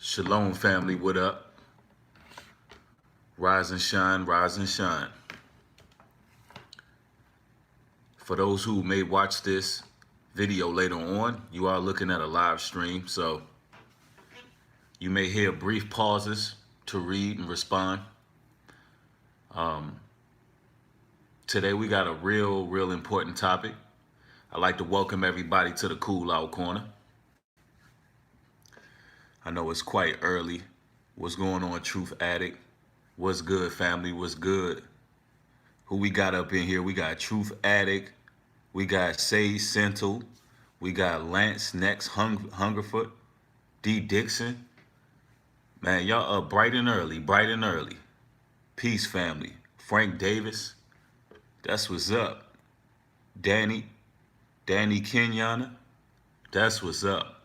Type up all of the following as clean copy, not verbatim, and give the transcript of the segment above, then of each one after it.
Shalom family, what up? Rise and shine, rise and shine. For those who may watch this video later on, you are looking at a live stream, so you may hear brief pauses to read and respond. Today we got a real important topic. I'd like to welcome everybody to the Cool Out Corner. I know it's quite early. What's going on, Truth Addict? What's good, family? What's good? Who we got up in here? We got Truth Addict. We got Sage Central. We got Lance Next Hungerfoot. D Dixon. Man, y'all up bright and early, bright and early. Peace, family. Frank Davis. That's what's up. Danny Kenyana. That's what's up.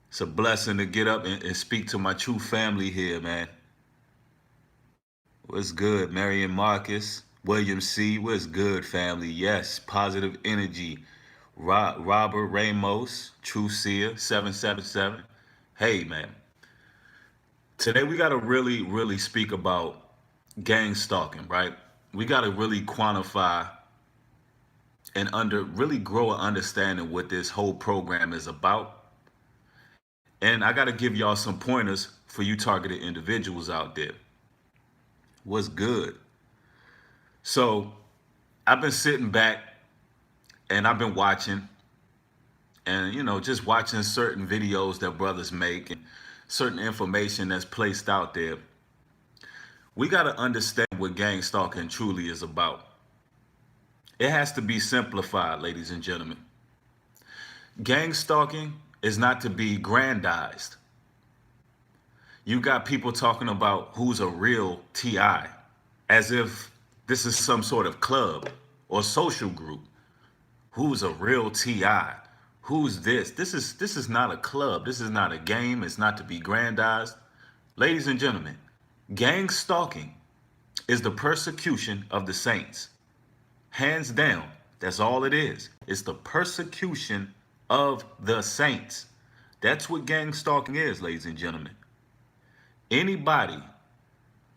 It's a blessing to get up and speak to my true family here, man. What's good, Marion Marcus? William C. What's good, family? Yes, positive energy. Robert Ramos, True Seer, 777. Hey, man. Today we got to really speak about gang stalking, right? We got to really quantify and really grow an understanding what this whole program is about. And I got to give y'all some pointers for you targeted individuals out there. What's good? So I've been sitting back and I've been watching and, just watching certain videos that brothers make and certain information that's placed out there. We got to understand what gang stalking truly is about. It has to be simplified, ladies and gentlemen. Gang stalking is not to be grandized. You got people talking about who's a real TI, as if this is some sort of club or social group. Who's a real TI? Who's this? This is not a club. This is not a game. It's not to be grandized. Ladies and gentlemen, gang stalking is the persecution of the saints. Hands down, that's all it is. It's the persecution of the saints. That's what gang stalking is, ladies and gentlemen. Anybody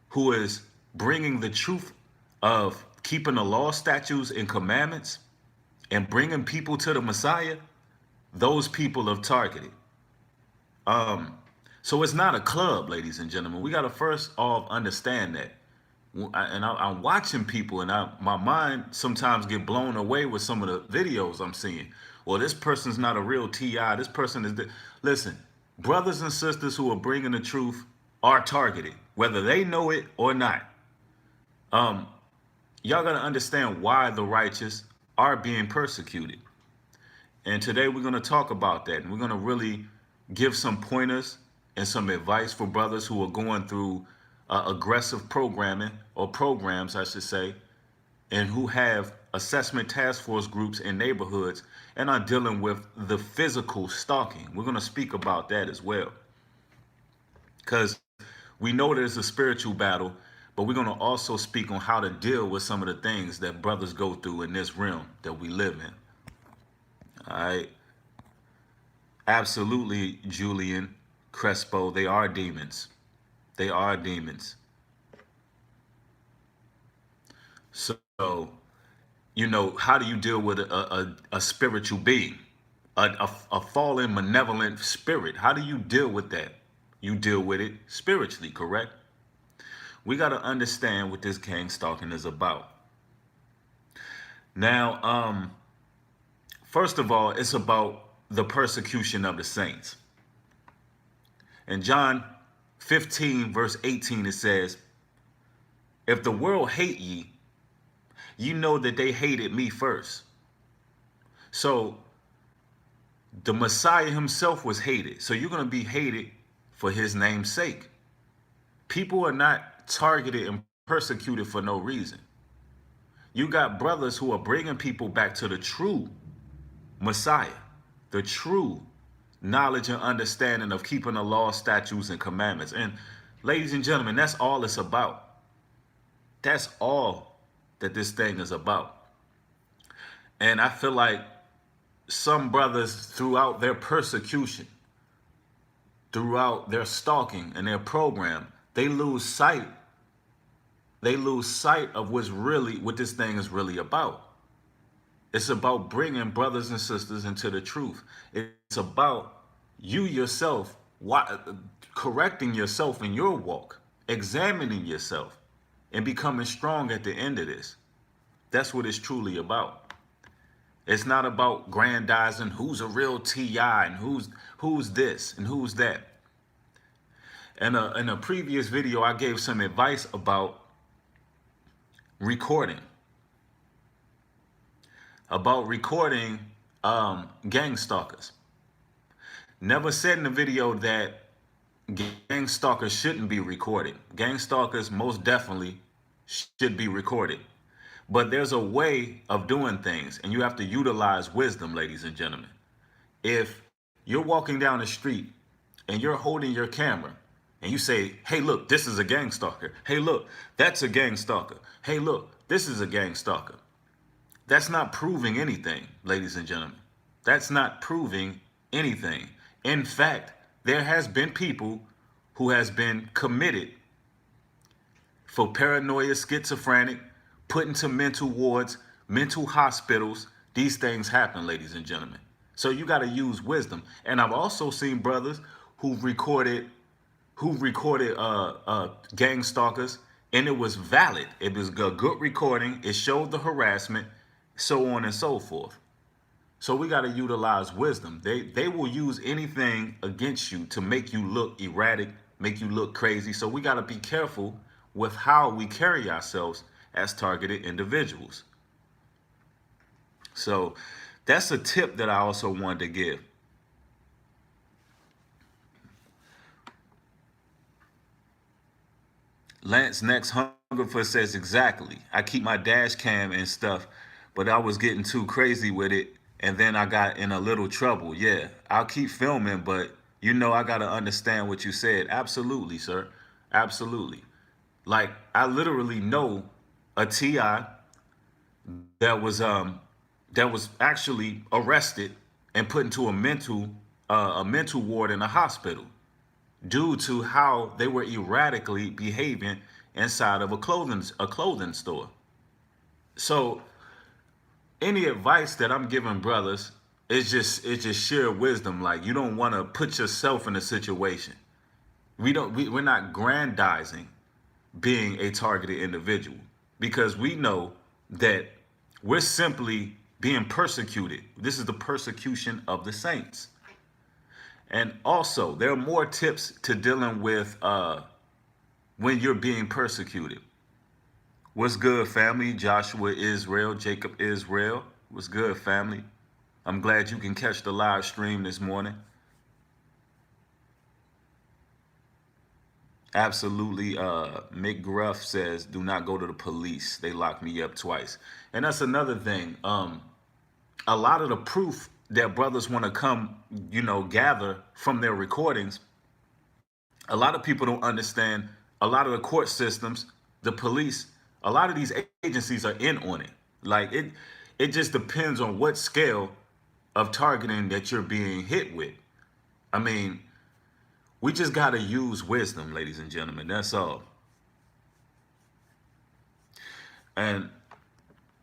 who is bringing the truth of keeping the law, statutes, and commandments and bringing people to the Messiah, those people are targeted. So it's not a club, ladies and gentlemen. We got to first off understand that. I'm watching people and my mind sometimes get blown away with some of the videos I'm seeing. Well, this person's not a real TI. This person is... Listen, brothers and sisters who are bringing the truth are targeted, whether they know it or not. Y'all got to understand why the righteous are being persecuted. And today we're going to talk about that. And we're going to really give some pointers and some advice for brothers who are going through aggressive programming, or programs, I should say, and who have assessment task force groups in neighborhoods and are dealing with the physical stalking. We're going to speak about that as well. Because we know there's a spiritual battle, but we're going to also speak on how to deal with some of the things that brothers go through in this realm that we live in. All right. Absolutely, Julian Crespo, they are demons. They are demons. So, how do you deal with a spiritual being, a fallen, malevolent spirit? How do you deal with that? You deal with it spiritually, correct? We got to understand what this gang stalking is about. Now, first of all, it's about the persecution of the saints. In John 15, verse 18, it says, if the world hate ye, you know that they hated me first. So the Messiah himself was hated. So you're going to be hated for his name's sake. People are not targeted and persecuted for no reason. You got brothers who are bringing people back to the true Messiah, the true knowledge and understanding of keeping the law, statutes, and commandments. And ladies and gentlemen, that's all it's about. That's all that this thing is about. And I feel like some brothers throughout their persecution, throughout their stalking and their program, they lose sight of what this thing is really about. It's about bringing brothers and sisters into the truth. It's about you yourself correcting yourself in your walk, examining yourself, and becoming strong at the end of this. That's what it's truly about. It's not about grandizing who's a real TI and who's this and who's that. And in a previous video, I gave some advice about recording, gang stalkers. Never said in the video that gang stalkers shouldn't be recorded. Gang stalkers most definitely should be recorded. But there's a way of doing things, and you have to utilize wisdom, ladies and gentlemen. If you're walking down the street and you're holding your camera and you say, hey, look, this is a gang stalker. Hey, look, that's a gang stalker. Hey, look, this is a gang stalker. That's not proving anything, ladies and gentlemen. That's not proving anything. In fact, there has been people who has been committed for paranoia, schizophrenic, put into mental wards, mental hospitals. These things happen, ladies and gentlemen. So you got to use wisdom. And I've also seen brothers who recorded gang stalkers, and it was valid. It was a good recording. It showed the harassment, so on and so forth. So we got to utilize wisdom. They will use anything against you to make you look erratic, make you look crazy. So we got to be careful with how we carry ourselves as targeted individuals. So that's a tip that I also wanted to give. Lance Next Hungerford says, exactly. I keep my dash cam and stuff, but I was getting too crazy with it, and then I got in a little trouble. Yeah, I'll keep filming, but I got to understand what you said. Absolutely, sir. Absolutely. Like, I literally know a TI that was actually arrested and put into a mental ward in a hospital due to how they were erratically behaving inside of a clothing store. So any advice that I'm giving brothers is just sheer wisdom. Like, you don't want to put yourself in a situation. We're not grandizing being a targeted individual, because we know that we're simply being persecuted. This is the persecution of the saints. And also, there are more tips to dealing with when you're being persecuted. What's good, family? Joshua Israel, Jacob Israel. What's good, family? I'm glad you can catch the live stream this morning. Absolutely. Mick Gruff says, do not go to the police. They locked me up twice. And that's another thing. A lot of the proof that brothers want to come, gather from their recordings, a lot of people don't understand. A lot of the court systems, the police, a lot of these agencies are in on it. Like, it just depends on what scale of targeting that you're being hit with. I mean, we just got to use wisdom, ladies and gentlemen. That's all. And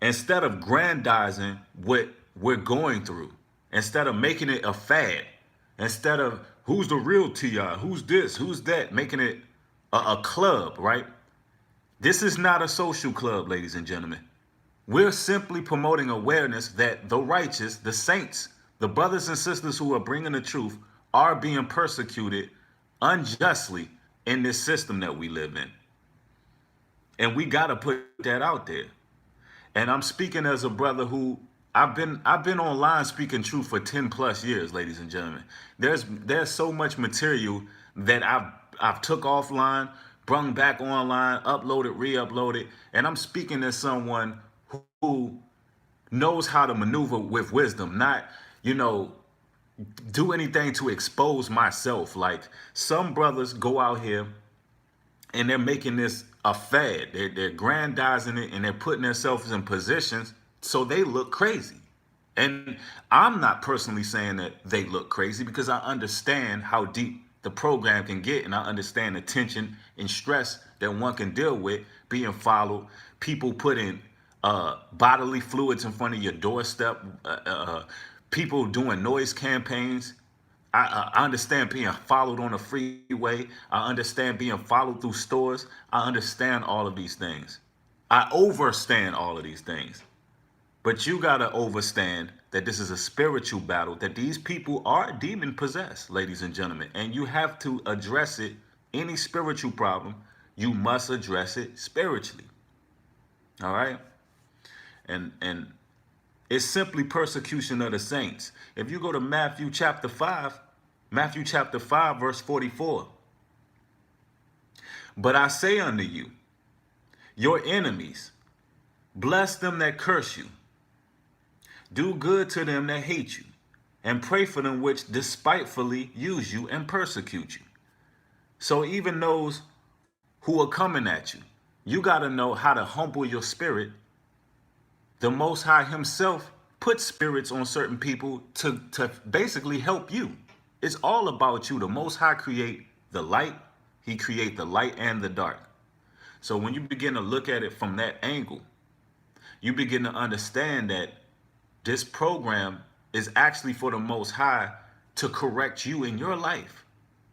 instead of grandizing what we're going through, instead of making it a fad, instead of who's the real TI, who's this, who's that, making it a club, right? This is not a social club, ladies and gentlemen. We're simply promoting awareness that the righteous, the saints, the brothers and sisters who are bringing the truth are being persecuted unjustly in this system that we live in. And we got to put that out there. And I'm speaking as a brother who I've been online speaking truth for 10 plus years, ladies and gentlemen. There's so much material that I've took offline, brung back online, uploaded, re-uploaded, and I'm speaking as someone who knows how to maneuver with wisdom, not, do anything to expose myself. Like, some brothers go out here and they're making this a fad. They're grandizing it, and they're putting themselves in positions so they look crazy. And I'm not personally saying that they look crazy, because I understand how deep the program can get, and I understand the tension and stress that one can deal with being followed. People putting bodily fluids in front of your doorstep. People doing noise campaigns. I understand being followed on the freeway. I understand being followed through stores. I understand all of these things. I overstand all of these things. But you got to overstand that this is a spiritual battle, that these people are demon possessed, ladies and gentlemen. And you have to address it. Any spiritual problem, you must address it spiritually. All right? And it's simply persecution of the saints. If you go to Matthew chapter 5, verse 44. But I say unto you, your enemies, bless them that curse you. Do good to them that hate you, and pray for them which despitefully use you and persecute you. So even those who are coming at you, you got to know how to humble your spirit. The Most High himself puts spirits on certain people to basically help you. It's all about you. The Most High create the light. He create the light and the dark. So when you begin to look at it from that angle, you begin to understand that this program is actually for the Most High to correct you in your life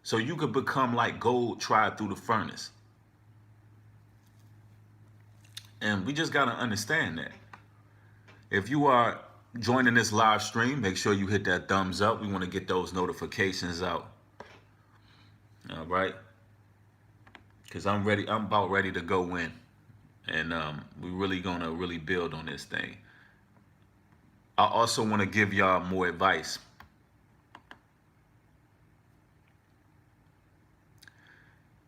so you could become like gold tried through the furnace. And we just got to understand that. If you are joining this live stream, make sure you hit that thumbs up. We want to get those notifications out. All right. Because I'm ready. I'm about ready to go in. And we're really going to really build on this thing. I also want to give y'all more advice.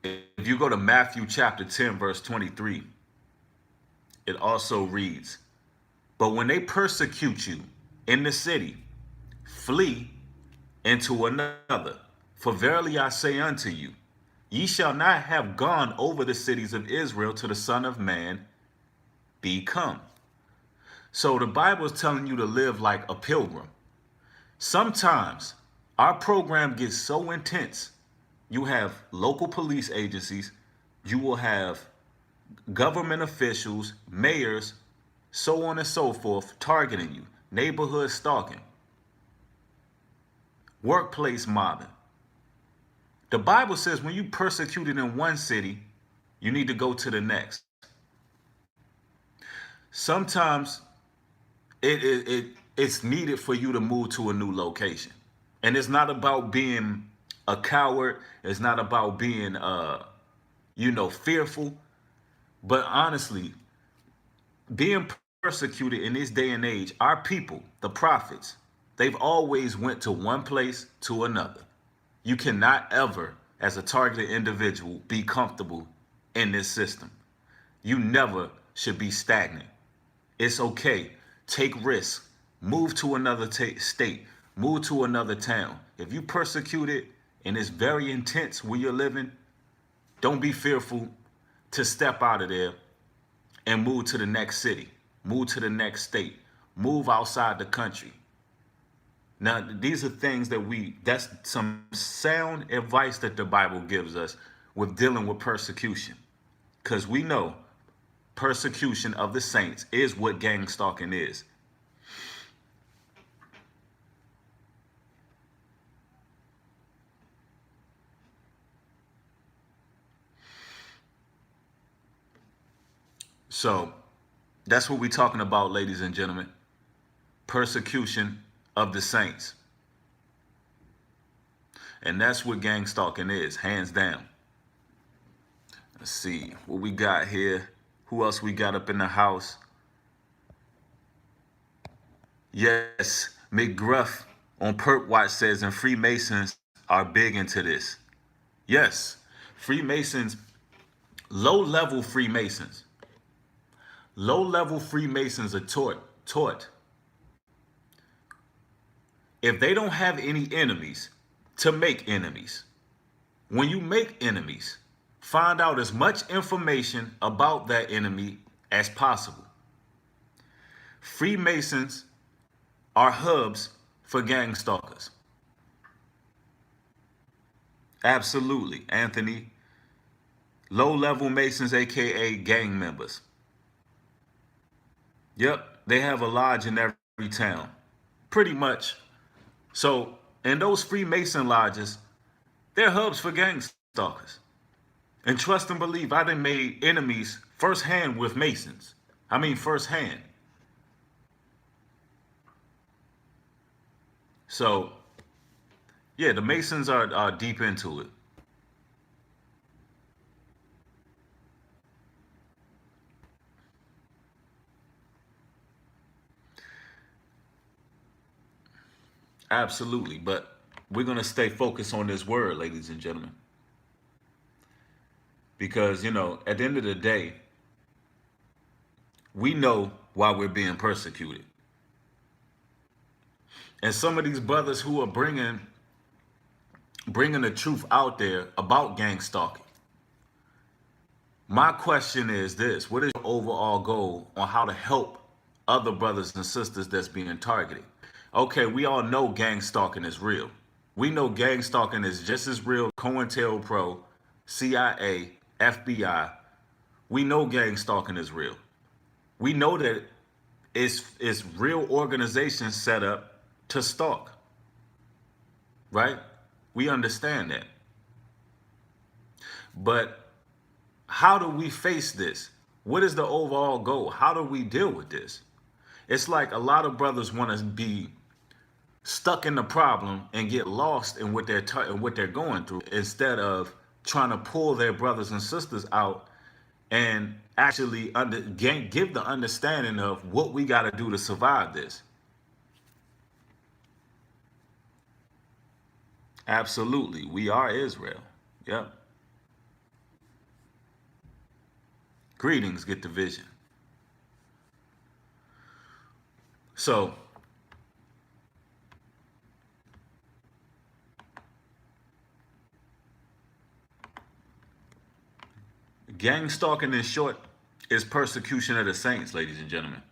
If you go to Matthew chapter 10, verse 23, it also reads, but when they persecute you in the city, flee into another. For verily I say unto you, ye shall not have gone over the cities of Israel till the Son of Man be come. So the Bible is telling you to live like a pilgrim. Sometimes our program gets so intense. You have local police agencies, you will have government officials, mayors, so on and so forth, targeting you, neighborhood stalking, workplace mobbing. The Bible says when you persecuted in one city, you need to go to the next. Sometimes it's needed for you to move to a new location. And it's not about being a coward. It's not about being, fearful. But honestly, being persecuted in this day and age, our people, the prophets, they've always went to one place to another. You cannot ever, as a targeted individual, be comfortable in this system. You never should be stagnant. It's okay. Take risks. Move to another state. Move to another town. If you persecuted and it's very intense where you're living, don't be fearful to step out of there and move to the next city. Move to the next state. Move outside the country. Now, these are things that's some sound advice that the Bible gives us with dealing with persecution. Because we know persecution of the saints is what gang stalking is. So that's what we're talking about, ladies and gentlemen. Persecution of the saints. And that's what gang stalking is, hands down. Let's see what we got here. Who else we got up in the house? Yes, McGruff on Perp Watch says, and Freemasons are big into this. Yes, Freemasons, low-level Freemasons. Low-level Freemasons are taught. If they don't have any enemies, to make enemies. When you make enemies, find out as much information about that enemy as possible. Freemasons are hubs for gang stalkers. Absolutely, Anthony. Low-level Masons, aka gang members. Yep, they have a lodge in every town, pretty much. So, in those Freemason lodges, they're hubs for gang stalkers. And trust and believe, I done made enemies firsthand with Masons. I mean, firsthand. So, yeah, the Masons are deep into it. Absolutely. But we're going to stay focused on this word, ladies and gentlemen. Because, at the end of the day, we know why we're being persecuted. And some of these brothers who are bringing the truth out there about gang stalking. My question is this: what is your overall goal on how to help other brothers and sisters that's being targeted? Okay, we all know gang stalking is real. We know gang stalking is just as real. COINTELPRO, CIA, FBI. We know gang stalking is real. We know that it's real organizations set up to stalk, right? We understand that. But how do we face this? What is the overall goal? How do we deal with this? It's like a lot of brothers want to be stuck in the problem and get lost in what they're going through instead of trying to pull their brothers and sisters out and actually give the understanding of what we got to do to survive this. Absolutely, we are Israel. Yep. Greetings, get the vision. So gang stalking, in short, is persecution of the saints, ladies and gentlemen.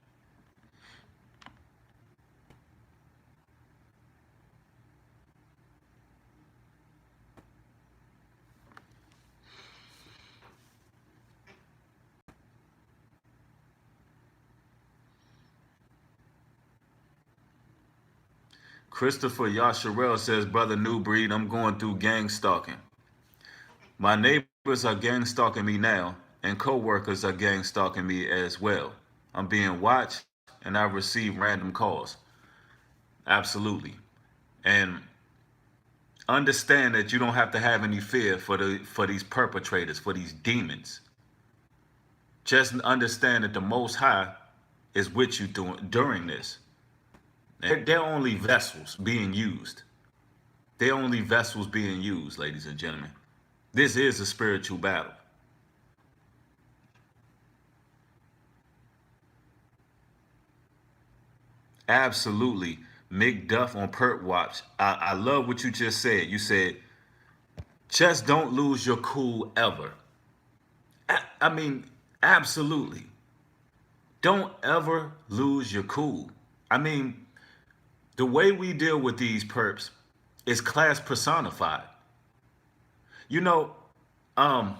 Christopher Yasharel says, Brother New Breed, I'm going through gang stalking. My neighbors are gang stalking me now, and co-workers are gang stalking me as well. I'm being watched, and I receive random calls. Absolutely. And understand that you don't have to have any fear for these perpetrators, for these demons. Just understand that the Most High is with you during this. They're only vessels being used. They're only vessels being used, ladies and gentlemen. This is a spiritual battle. Absolutely. Mick Duff on Perk Watch. I love what you just said. You said, just don't lose your cool ever. I mean, absolutely. Don't ever lose your cool. I mean, the way we deal with these perps is class personified. You know, um,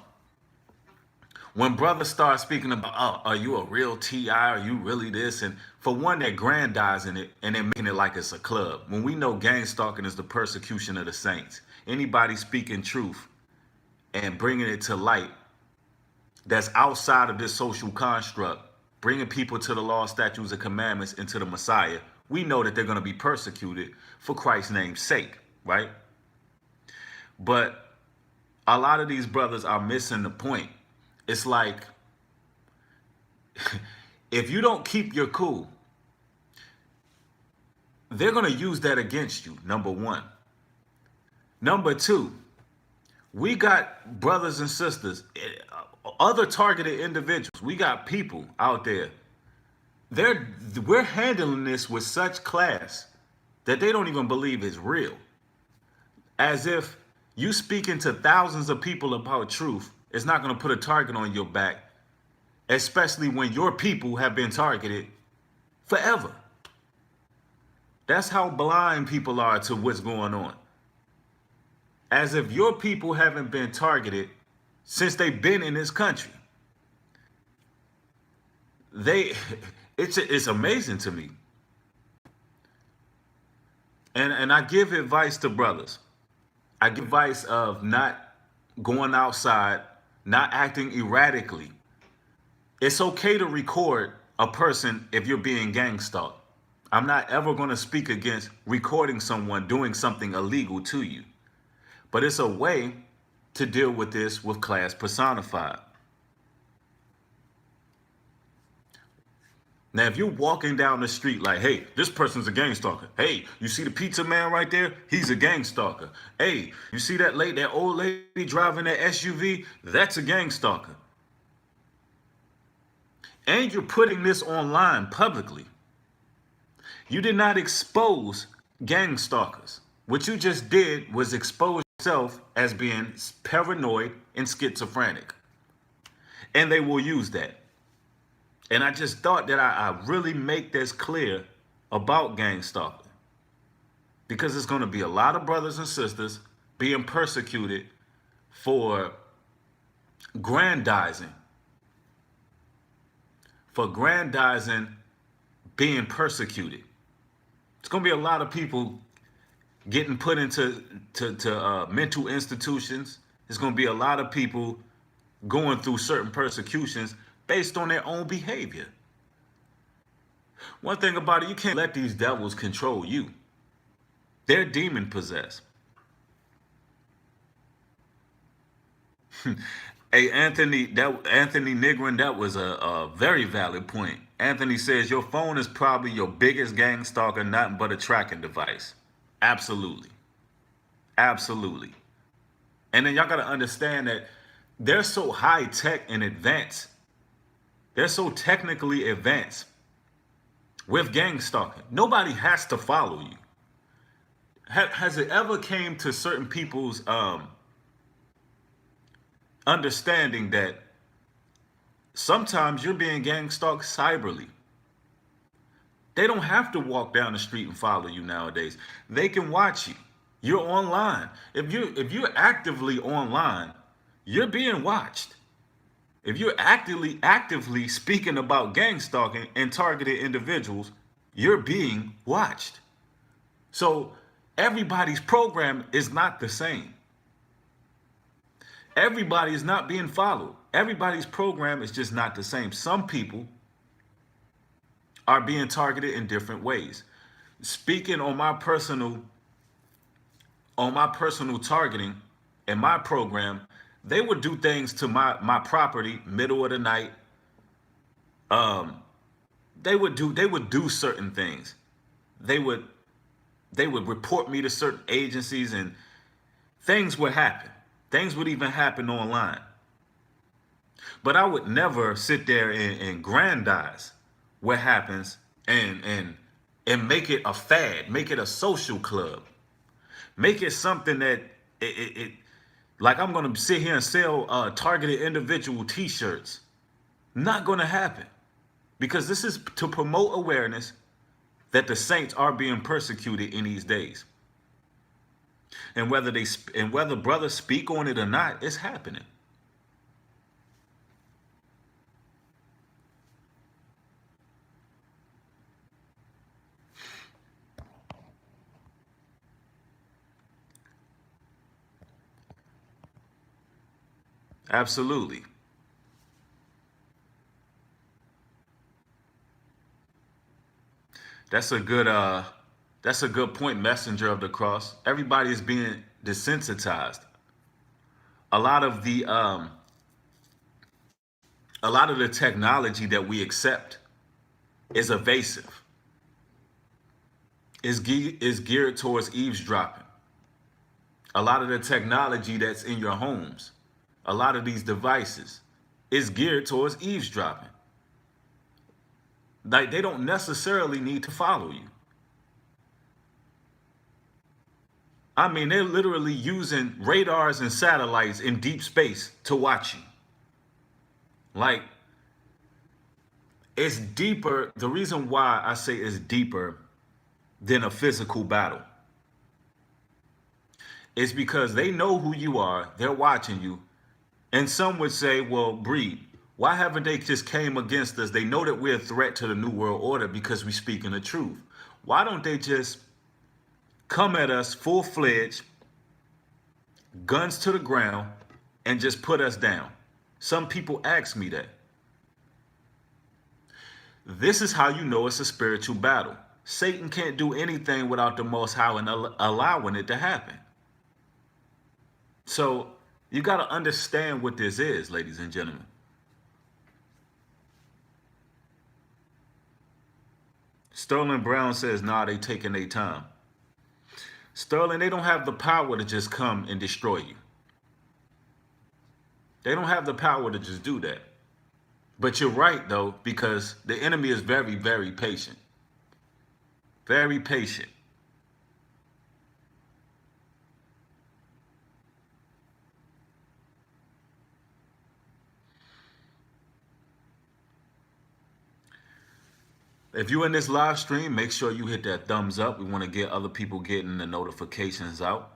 when brothers start speaking about, oh, are you a real TI? Are you really this? And for one, they're grandizing it and they're making it like it's a club. When we know gang stalking is the persecution of the saints. Anybody speaking truth and bringing it to light that's outside of this social construct, bringing people to the law, statutes, and commandments, and to the Messiah, we know that they're going to be persecuted for Christ's name's sake, right? But a lot of these brothers are missing the point. It's like, if you don't keep your cool, they're going to use that against you, number one. Number two, we got brothers and sisters, other targeted individuals. We got people out there. We're handling this with such class that they don't even believe it's real. As if you speaking to thousands of people about truth is not going to put a target on your back, especially when your people have been targeted forever. That's how blind people are to what's going on. as if your people haven't been targeted since they've been in this country. They, it's amazing to me. And I give advice to brothers. I give advice of not going outside, not acting erratically. It's okay to record a person if you're being gang stalked. I'm not ever going to speak against recording someone doing something illegal to you. But it's a way to deal with this with class personified. Now, if you're walking down the street like, hey, this person's a gang stalker. Hey, you see the pizza man right there? He's a gang stalker. Hey, you see that old lady driving that SUV? That's a gang stalker. And you're putting this online publicly. You did not expose gang stalkers. What you just did was expose yourself as being paranoid and schizophrenic. And they will use that. And I just thought that I really make this clear about gang stalking. Because there's going to be a lot of brothers and sisters being persecuted for grandizing. For grandizing being persecuted. It's going to be a lot of people getting put into mental institutions. There's going to be a lot of people going through certain persecutions based on their own behavior. One thing about it, you can't let these devils control you. They're demon possessed. Hey, Anthony Nigrin, that was a very valid point. Anthony says your phone is probably your biggest gang stalker, nothing but a tracking device. Absolutely. Absolutely. And then y'all got to understand that they're so high tech and advanced. They're so technically advanced with gang stalking. Nobody has to follow you. Has it ever came to certain people's understanding that sometimes you're being gang stalked cyberly? They don't have to walk down the street and follow you nowadays. They can watch you. You're online. If you're actively online, you're being watched. If you're actively speaking about gang stalking and targeted individuals, you're being watched. So everybody's program is not the same. Everybody is not being followed. Everybody's program is just not the same. Some people are being targeted in different ways. Speaking on my personal targeting in my program, they would do things to my property middle of the night. They would do certain things. They would report me to certain agencies, and things would happen. Things would even happen online. But I would never sit there and grandize what happens and make it a fad, make it a social club, make it something that it like I'm gonna sit here and sell targeted individual T-shirts. Not gonna happen, because this is to promote awareness that the saints are being persecuted in these days. And whether brothers speak on it or not, it's happening. Absolutely. That's a good point, messenger of the cross. Everybody is being desensitized. A lot of the technology that we accept is evasive. Is geared towards eavesdropping. A lot of the technology that's in your homes, a lot of these devices, is geared towards eavesdropping. Like, they don't necessarily need to follow you. I mean, they're literally using radars and satellites in deep space to watch you. Like, it's deeper. The reason why I say it's deeper than a physical battle It's because they know who you are. They're watching you. And some would say, well, Breed, why haven't they just came against us? They know that we're a threat to the New World Order because we speaking the truth. Why don't they just come at us full-fledged, guns to the ground, and just put us down? Some people ask me that. This is how you know it's a spiritual battle. Satan can't do anything without the Most High and allowing it to happen. So you got to understand what this is, ladies and gentlemen. Sterling Brown says, nah, they taking their time. Sterling, they don't have the power to just come and destroy you. They don't have the power to just do that. But you're right, though, because the enemy is very, very patient. Very patient. If you're in this live stream, make sure you hit that thumbs up. We want to get other people getting the notifications out.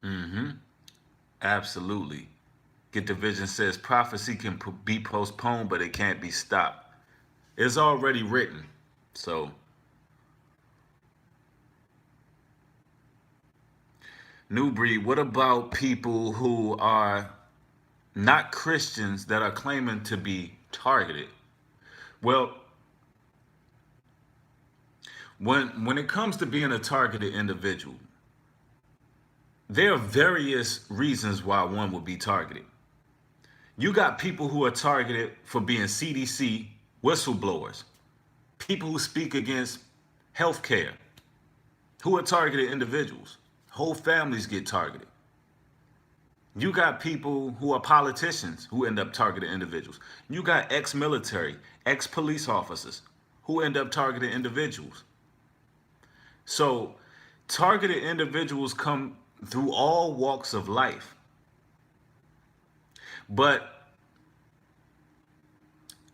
Mm-hmm. Absolutely. Get the Vision says prophecy can be postponed, but it can't be stopped. It's already written. So, New Breed, what about people who are not Christians that are claiming to be targeted? Well, when it comes to being a targeted individual, there are various reasons why one would be targeted. You got people who are targeted for being CDC whistleblowers, people who speak against healthcare, who are targeted individuals. Whole families get targeted. You got people who are politicians who end up targeting individuals. You got ex-military, ex-police officers who end up targeting individuals. So targeted individuals come through all walks of life. But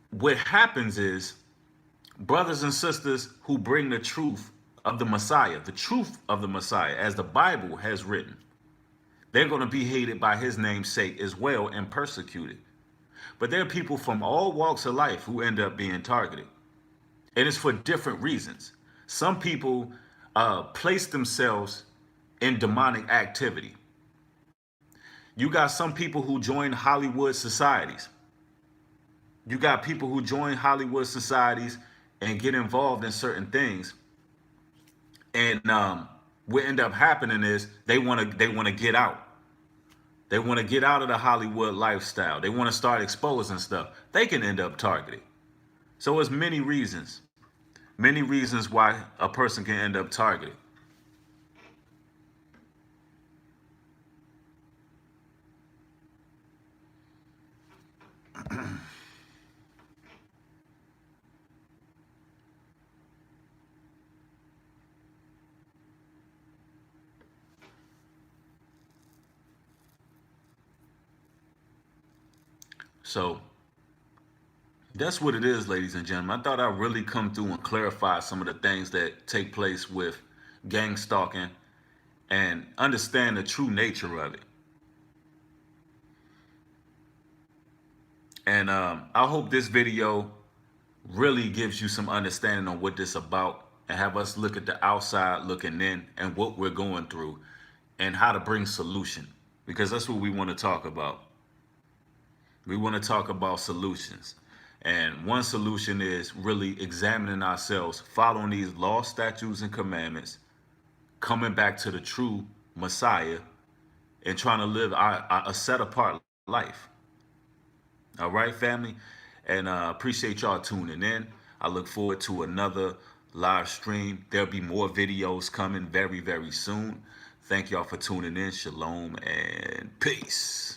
what happens is brothers and sisters who bring the truth of the truth of the Messiah, as the Bible has written, they're going to be hated by his name's sake as well and persecuted. But there are people from all walks of life who end up being targeted. And it's for different reasons. Some people place themselves in demonic activity. You got some people who join Hollywood societies. You got people who join Hollywood societies and get involved in certain things. And what end up happening is they want to get out. They want to get out of the Hollywood lifestyle. They want to start exposing stuff. They can end up targeted. So it's many reasons why a person can end up targeted. So that's what it is, ladies and gentlemen. I thought I'd really come through and clarify some of the things that take place with gang stalking and understand the true nature of it. And I hope this video really gives you some understanding on what this is about and have us look at the outside looking in and what we're going through and how to bring solution, because that's what we want to talk about. We want to talk about solutions. And one solution is really examining ourselves, following these laws, statutes, and commandments, coming back to the true Messiah, and trying to live a set apart life. All right, family? And appreciate y'all tuning in. I look forward to another live stream. There'll be more videos coming very, very soon. Thank y'all for tuning in. Shalom and peace.